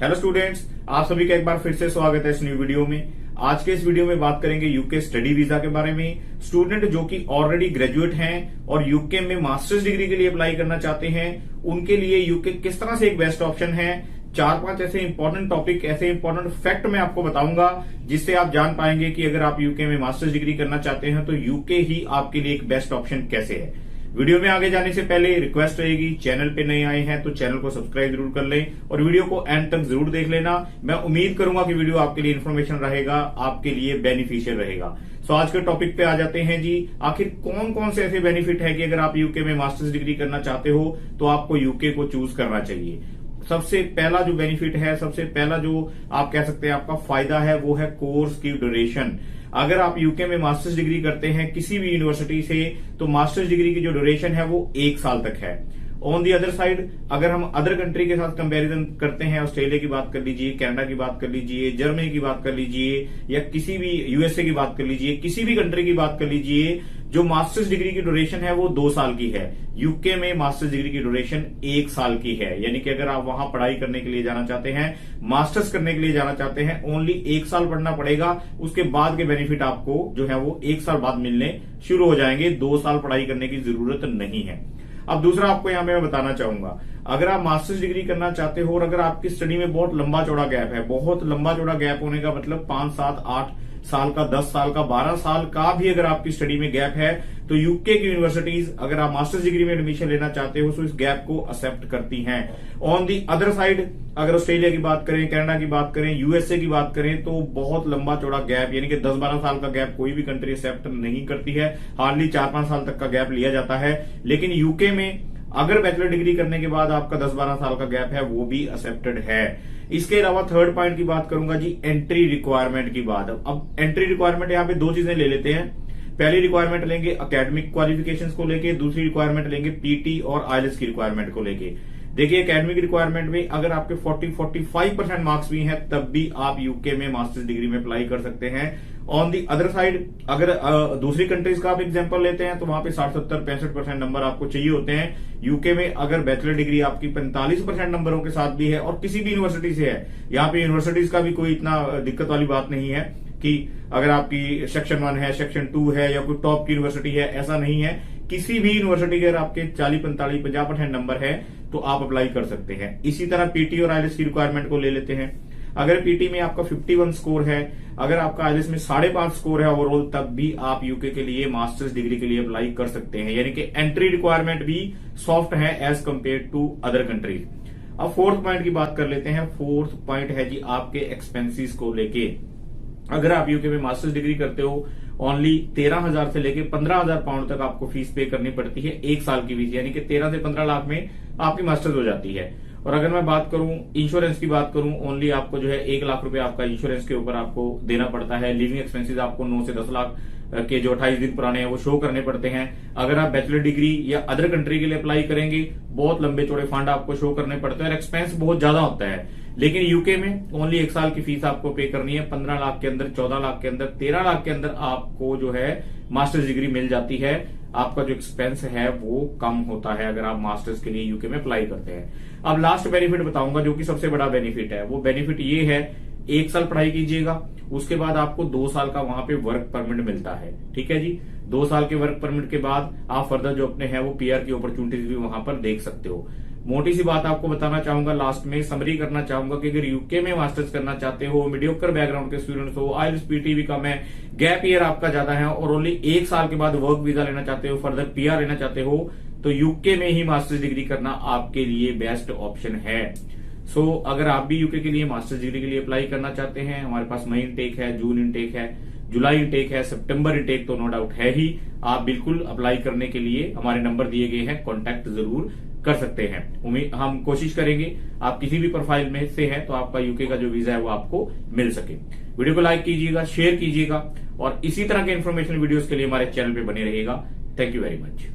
Hello students, आप सभी का एक बार फिर से स्वागत है इस न्यू वीडियो में। आज के इस वीडियो में बात करेंगे यूके स्टडी वीजा के बारे में। स्टूडेंट जो कि ऑलरेडी ग्रेजुएट हैं और यूके में मास्टर्स डिग्री के लिए अप्लाई करना चाहते हैं, उनके लिए यूके किस तरह से एक बेस्ट ऑप्शन है। 4-5 ऐसे इंपॉर्टेंट टॉपिक, ऐसे इंपॉर्टेंट फैक्ट मैं आपको बताऊंगा जिससे आप जान पाएंगे कि अगर आप यूके में मास्टर्स डिग्री करना चाहते हैं तो यूके ही आपके लिए एक बेस्ट ऑप्शन कैसे है। वीडियो में आगे जाने से पहले रिक्वेस्ट रहेगी, चैनल पे नए आए हैं तो चैनल को सब्सक्राइब जरूर कर लें और वीडियो को एंड तक जरूर देख लेना। मैं उम्मीद करूंगा कि वीडियो आपके लिए इन्फॉर्मेशन रहेगा, आपके लिए बेनिफिशियल रहेगा। सो आज के टॉपिक पे आ जाते हैं जी। आखिर कौन कौन से ऐसे बेनिफिट है कि अगर आप यूके में मास्टर्स डिग्री करना चाहते हो तो आपको यूके को चूज करना चाहिए। सबसे पहला जो बेनिफिट है, सबसे पहला जो आप कह सकते हैं आपका फायदा है, वो है कोर्स की ड्यूरेशन। अगर आप यूके में मास्टर्स डिग्री करते हैं किसी भी यूनिवर्सिटी से तो मास्टर्स डिग्री की जो ड्यूरेशन है वो 1 साल तक है। ऑन दी अदर साइड अगर हम अदर कंट्री के साथ कंपैरिजन करते हैं, ऑस्ट्रेलिया की बात कर लीजिए, कनाडा की बात कर लीजिए, जर्मनी की बात कर लीजिए या किसी भी यूएसए की बात कर लीजिए, किसी भी कंट्री की बात कर लीजिए, जो मास्टर्स डिग्री की ड्यूरेशन है वो 2 साल की है। यूके में मास्टर्स डिग्री की ड्यूरेशन 1 साल की है। यानी कि अगर आप वहां पढ़ाई करने के लिए जाना चाहते हैं, मास्टर्स करने के लिए जाना चाहते हैं, ओनली 1 साल पढ़ना पड़ेगा। उसके बाद के बेनिफिट आपको जो है वो 1 साल बाद मिलने शुरू हो जाएंगे। 2 साल पढ़ाई करने की जरूरत नहीं है। अब दूसरा आपको यहां पे मैं बताना चाहूंगा, अगर आप मास्टर्स डिग्री करना चाहते हो और अगर आपकी स्टडी में बहुत लंबा चौड़ा गैप है, बहुत लंबा चौड़ा गैप होने का मतलब 5, 7, 8 साल का, 10 साल का, 12 साल का भी अगर आपकी स्टडी में गैप है तो यूके की यूनिवर्सिटीज अगर आप मास्टर्स डिग्री में एडमिशन लेना चाहते हो तो इस गैप को एक्सेप्ट करती हैं। ऑन दी अदर साइड अगर ऑस्ट्रेलिया की बात करें, कनाडा की बात करें, यूएसए की बात करें तो बहुत लंबा चौड़ा गैप यानी कि 10-12 साल का गैप कोई भी कंट्री एक्सेप्ट नहीं करती है। हार्डली 4-5 साल तक का गैप लिया जाता है। लेकिन यूके में अगर बैचलर डिग्री करने के बाद आपका 10-12 साल का गैप है वो भी एक्सेप्टेड है। इसके अलावा थर्ड पॉइंट की बात करूंगा जी, एंट्री रिक्वायरमेंट की बात। अब एंट्री रिक्वायरमेंट यहां पे 2 चीजें ले लेते हैं। पहली रिक्वायरमेंट लेंगे एकेडमिक क्वालिफिकेशंस को लेके, दूसरी रिक्वायरमेंट लेंगे पीटी और आईएलटीएस की रिक्वायरमेंट को लेके। देखिए एकेडमिक रिक्वायरमेंट में अगर आपके 40-45% मार्क्स भी हैं तब भी आप यूके में मास्टर्स डिग्री में अप्लाई कर सकते हैं। ऑन दी अदर साइड अगर दूसरी कंट्रीज का आप एग्जांपल लेते हैं तो वहां पे 60-70-65% नंबर आपको चाहिए होते हैं। यूके में अगर बैचलर डिग्री आपकी 45% नंबरों के साथ भी है और किसी भी यूनिवर्सिटी से है, यहाँ पे यूनिवर्सिटीज का भी कोई इतना दिक्कत वाली बात नहीं है कि अगर आपकी सेक्शन 1 है, सेक्शन 2 है या कोई टॉप की यूनिवर्सिटी है, ऐसा नहीं है। किसी भी यूनिवर्सिटी के अगर आपके 40-45-50% नंबर है तो आप अप्लाई कर सकते हैं। इसी तरह पीटी और आईएलटीएस की रिक्वायरमेंट को ले लेते हैं। अगर पीटी में आपका 51 स्कोर है, अगर आपका आईएलटीएस में 5.5 स्कोर है ओवरऑल, तब भी आप यूके के लिए मास्टर्स डिग्री के लिए अप्लाई कर सकते हैं। यानी कि एंट्री रिक्वायरमेंट भी सॉफ्ट है as compare to other countries. अब फोर्थ पॉइंट की बात कर लेते हैं। फोर्थ पॉइंट है जी आपके एक्सपेंसेस को लेके। अगर आप यूके में मास्टर्स डिग्री करते हो, ओनली 13,000 से लेके 15,000 पाउंड तक आपको फीस पे करनी पड़ती है। 1 साल की फीस यानी कि 13 से 15 लाख में आपकी मास्टर्स हो जाती है। और अगर मैं बात करूं इंश्योरेंस की बात करूं, ओनली आपको जो है 1 लाख रुपए आपका इंश्योरेंस के ऊपर आपको देना पड़ता है। लिविंग एक्सपेंसेस आपको 9 से 10 लाख के जो 28 दिन पुराने हैं वो शो करने पड़ते हैं। अगर आप बैचलर डिग्री या अदर कंट्री के लिए अप्लाई करेंगे बहुत लंबे चौड़े फंड आपको शो करने पड़ते हैं और एक्सपेंस बहुत ज्यादा होता है। लेकिन यूके में ओनली 1 साल की फीस आपको पे करनी है। 15 लाख के अंदर, 14 लाख के अंदर, 13 लाख के अंदर आपको जो है मास्टर्स डिग्री मिल जाती है। आपका जो एक्सपेंस है वो कम होता है अगर आप मास्टर्स के लिए यूके में अप्लाई करते हैं। अब लास्ट बेनिफिट बताऊंगा जो कि सबसे बड़ा बेनिफिट है। वो बेनिफिट ये है, 1 साल पढ़ाई कीजिएगा, उसके बाद आपको 2 साल का वहां पे वर्क परमिट मिलता है। ठीक है जी, 2 साल के वर्क परमिट के बाद आप फर्दर जो अपने हैं वो पीआर की अपॉर्चुनिटीज भी वहां पर देख सकते हो। मोटी सी बात आपको बताना चाहूंगा, लास्ट में समरी करना चाहूंगा कि अगर यूके में मास्टर्स करना चाहते हो, मीडियोकर बैकग्राउंड के स्टूडेंट्स हो, आईएलटीएस पीटी भी कम है, गैप ईयर आपका ज्यादा है और ओनली 1 साल के बाद वर्क वीजा लेना चाहते हो, फर्दर पीआर लेना चाहते हो, तो यूके में ही मास्टर्स डिग्री करना आपके लिए बेस्ट ऑप्शन है। सो अगर आप भी यूके के लिए मास्टर्स डिग्री के लिए अप्लाई करना चाहते हैं, हमारे पास मई इनटेक है, जून इनटेक है, जुलाई इनटेक है, सितंबर इनटेक तो नो डाउट है ही। आप बिल्कुल अप्लाई करने के लिए हमारे नंबर दिए गए हैं, कॉन्टैक्ट जरूर कर सकते हैं। हम कोशिश करेंगे आप किसी भी प्रोफाइल में से हैं तो आपका यूके का जो वीजा है वो आपको मिल सके। वीडियो को लाइक कीजिएगा, शेयर कीजिएगा और इसी तरह के इन्फॉर्मेशन वीडियोस के लिए हमारे चैनल पे बने रहिएगा। Thank you very much.